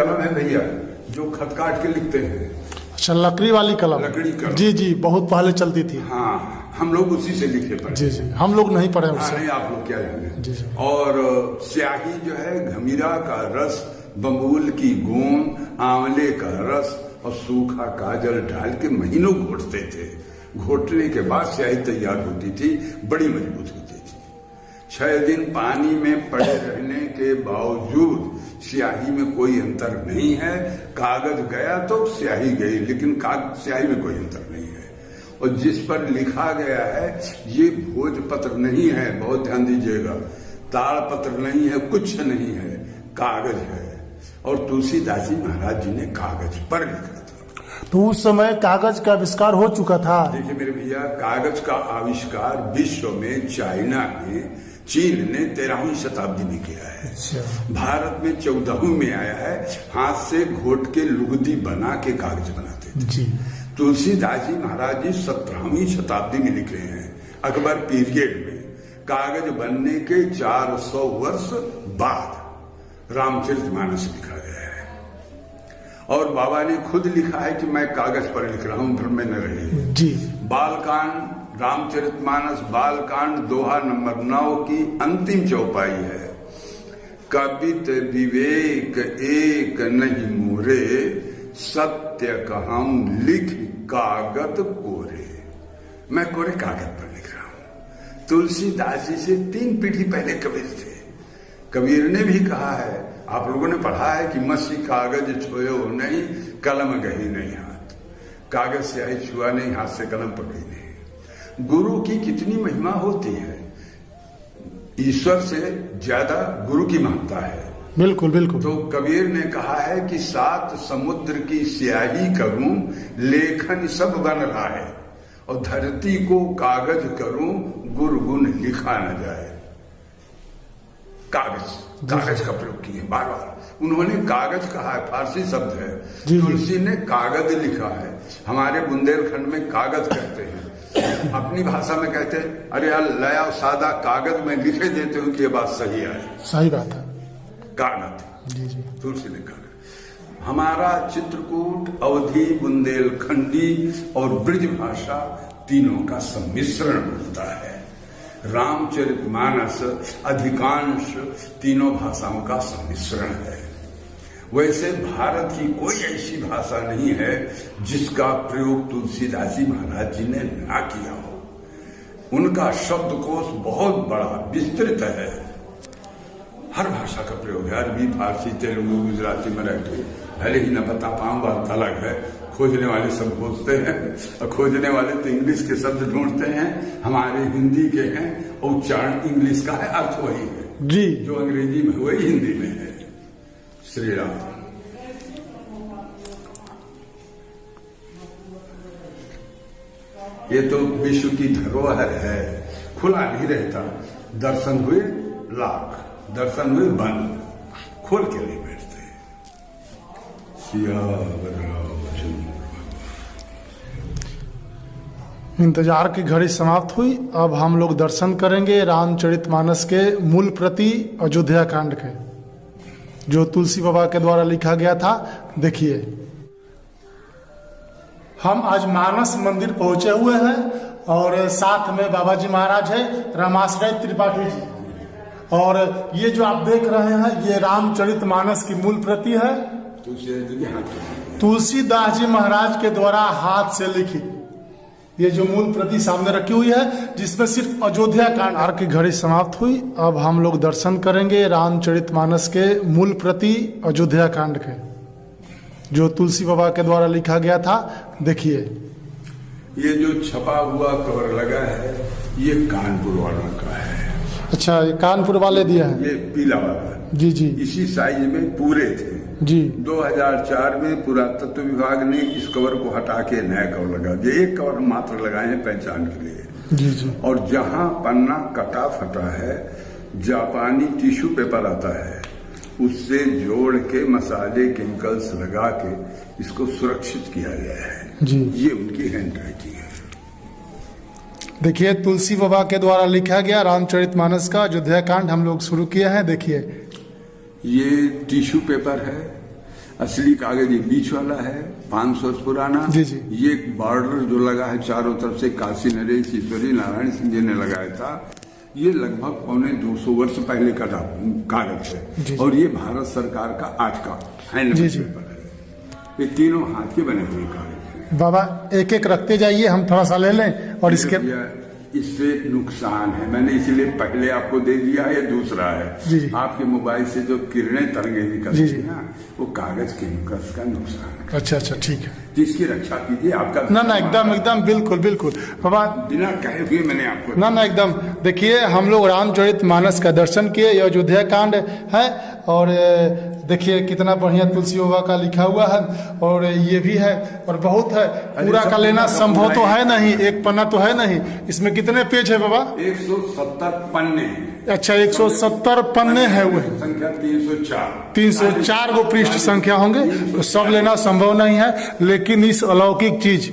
कलम है भैया, जो खत काट के लिखते हैं। अच्छा, लकड़ी वाली कलम। लकड़ी कलम, जी जी, बहुत पहले चलती थी। हाँ, हम लोग उसी से लिखे पढ़े। जी जी, हम लोग नहीं पढ़े उससे। नहीं, आप लोग क्या जाने। जी जी। और स्याही जो है, घमीरा का रस, बबूल की गोंद, आंवले का रस और सूखा काजल डाल के महीनों घोटते थे। घोटने के बाद स्याही तैयार होती थी, बड़ी मजबूत होती थी। 6 दिन पानी में पड़े रहने के बावजूद स्याही में कोई अंतर नहीं है। कागज गया तो स्याही गई, लेकिन स्याही में कोई अंतर नहीं है। और जिस पर लिखा गया है, ये भोजपत्र नहीं है, बहुत ध्यान दीजिएगा, ताड़पत्र नहीं है, कुछ नहीं है, कागज है। और तुलसीदास जी महाराज जी ने कागज पर लिखा था। तो उस समय कागज का आविष्कार हो चुका था। देखिए मेरे भैया, कागज का आविष्कार विश्व में चाइना में, चीन ने 13वीं शताब्दी में किया है। अच्छा। भारत में 14वीं में आया है। हाथ से घोट के लुगदी बना के कागज बनाते थे। जी। तुलसीदास जी महाराज जी 17वीं शताब्दी में लिखे हैं, अकबर पीरियड में। कागज बनने के 400 वर्ष बाद रामचरितमानस लिखा गया है। और बाबा ने खुद लिखा है कि मैं कागज पर लिख रहा हूं, भ्रम में न रहे। जी। बालकांड, रामचरितमानस बालकांड दोहा नंबर 9 की अंतिम चौपाई है। कबित विवेक एक नहीं मोरे, सत्य कहम लिख कागत कोरे। मैं कोरे कागज पर लिख रहा हूं। तुलसीदास जी से 3 पीढ़ी पहले कबीर थे। कबीर ने भी कहा है, आप लोगों ने पढ़ा है कि मसी कागज छोयो नहीं, कलम गही नहीं हाथ। कागज स्याही छुआ नहीं, हाथ से कलम पकड़ी नहीं। गुरु की कितनी महिमा होती है, ईश्वर से ज्यादा गुरु की महत्ता है। बिल्कुल बिल्कुल। तो कबीर ने कहा है कि 7 समुद्र की स्याही करूं, लेखन सब बन रहा है, और धरती को कागज करूं, गुरु गुण लिखा न जाए। कागज का प्रयोग किए बार बार। उन्होंने कागज कहा है, फारसी शब्द है। तुलसी ने कागज लिखा है। हमारे बुंदेलखंड में कागज कहते हैं, अपनी भाषा में कहते हैं अरे यार लया सादा कागज में लिखे देते हूं कि ये बात सही है। सही बात है। कागज। जी जी। तुलसी ने कागज। हमारा चित्रकूट, अवधी, बुंदेलखंडी और ब्रज भाषा तीनों का सम्मिश्रण होता है। रामचरितमानस अधिकांश तीनों भाषाओं का सम्मिश्रण है। वैसे भारत की कोई ऐसी भाषा नहीं है जिसका प्रयोग तुलसीदास जी महाराज जी ने ना किया हो। उनका शब्दकोश बहुत बड़ा विस्तृत है। हर भाषा का प्रयोग है, अरबी, फारसी, तेलुगु, गुजराती, मराठी। भले ही न बता पाऊं, बात अलग है। खोजने वाले सब खोजते हैं, और खोजने वाले तो इंग्लिश के शब्द ढूंढते हैं। हमारे हिंदी के हैं, उच्चारण इंग्लिश का है, अर्थ वही है जी। जो अंग्रेजी में वही हिंदी में है। श्री राम। ये तो विश्व की धरोहर है, खुला नहीं रहता। दर्शन हुए लाख, दर्शन हुए बंद, खोल के नहीं बैठते। इंतजार की घड़ी समाप्त हुई। अब हम लोग दर्शन करेंगे रामचरितमानस के मूल प्रति अयोध्या कांड के, जो तुलसी बाबा के द्वारा लिखा गया था। देखिए, हम आज मानस मंदिर पहुंचे हुए हैं और साथ में बाबा जी महाराज है, रामाश्रय त्रिपाठी जी। और ये जो आप देख रहे हैं, ये रामचरितमानस की मूल प्रति है, तुलसीदास जी महाराज के द्वारा हाथ से लिखी। ये जो मूल प्रति सामने रखी हुई है, जिसमें सिर्फ अयोध्या कांड। आर की घड़ी समाप्त हुई। अब हम लोग दर्शन करेंगे रामचरितमानस के मूल प्रति अयोध्या कांड के, जो तुलसी बाबा के द्वारा लिखा गया था। देखिए, ये जो छपा हुआ कवर लगा है, ये कानपुर वालों का है। अच्छा, ये कानपुर वाले दिया है। ये पीला वाला जी जी। इसी साइज में पूरे थे जी। 2004 में पुरातत्व विभाग ने इस कवर को हटा के नया कवर लगा दिया। एक कवर मात्र लगाए हैं पहचान के लिए। जी जी। और जहां पन्ना कटा फटा है, जापानी टिश्यू पेपर आता है, उससे जोड़ के मसाले केमिकल्स लगा के इसको सुरक्षित किया गया है। जी। ये उनकी हैंड राइटिंग है। देखिए, तुलसी बाबा के द्वारा लिखा गया रामचरितमानस का अयोध्या कांड हम लोग शुरू किया है। देखिए, ये टिश्यू पेपर है असली कागज ये बीच वाला है 500 वर्ष पुराना। जी, जी। ये बॉर्डर जो लगा है चारों तरफ से काशी नरेश ईश्वरी नारायण सिंह जी ने लगाया था, ये लगभग 250 वर्ष पहले का कागज जी, है। और ये भारत सरकार का आज का हैंड जी, जी। पेपर है। ये तीनों हाथ के बने हुए कागज हैं। बाबा एक एक रखते जाइए, हम थोड़ा सा ले लें और इसके इससे नुकसान है, मैंने इसलिए पहले आपको दे दिया है। ये दूसरा है, जी, जी। आपके मोबाइल से जो किरणें तरंगे जी, निकलती जी। है ना, वो कागज केमिकल्स का नुकसान है। अच्छा अच्छा ठीक है। जिसकी रक्षा कीजिए आपका। ना एकदम बिल्कुल बिल्कुल बाबा, बिना कहे हुए मैंने आपको ना एकदम। देखिए हम लोग रामचरित मानस का दर्शन किए, यह अयोध्या कांड है और देखिए कितना बढ़िया तुलसी बाबा का लिखा हुआ है और ये भी है और बहुत है। पूरा का लेना संभव तो है नहीं, एक पन्ना तो है नहीं। इसमें कितने पेज है बाबा? 170 पन्ने हैं। अच्छा 170 पन्ने हैं, वो संख्या 304 304 गो पृष्ठ संख्या होंगे, तो सब लेना संभव नहीं है। लेकिन इस अलौकिक चीज,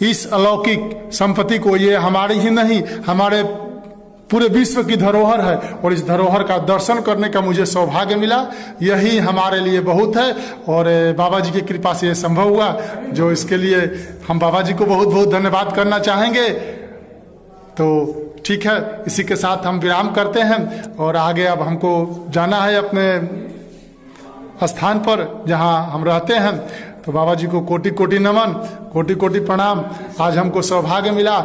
इस अलौकिक संपत्ति को, ये हमारी ही नहीं हमारे पूरे विश्व की धरोहर है और इस धरोहर का दर्शन करने का मुझे सौभाग्य मिला, यही हमारे लिए बहुत है। और बाबा जी की कृपा से ये संभव हुआ, जो इसके लिए हम बाबा जी को बहुत बहुत धन्यवाद करना चाहेंगे। तो ठीक है, इसी के साथ हम विराम करते हैं और आगे अब हमको जाना है अपने स्थान पर जहां हम रहते हैं। तो बाबा जी को कोटि कोटि नमन, कोटि कोटि प्रणाम। आज हमको सौभाग्य मिला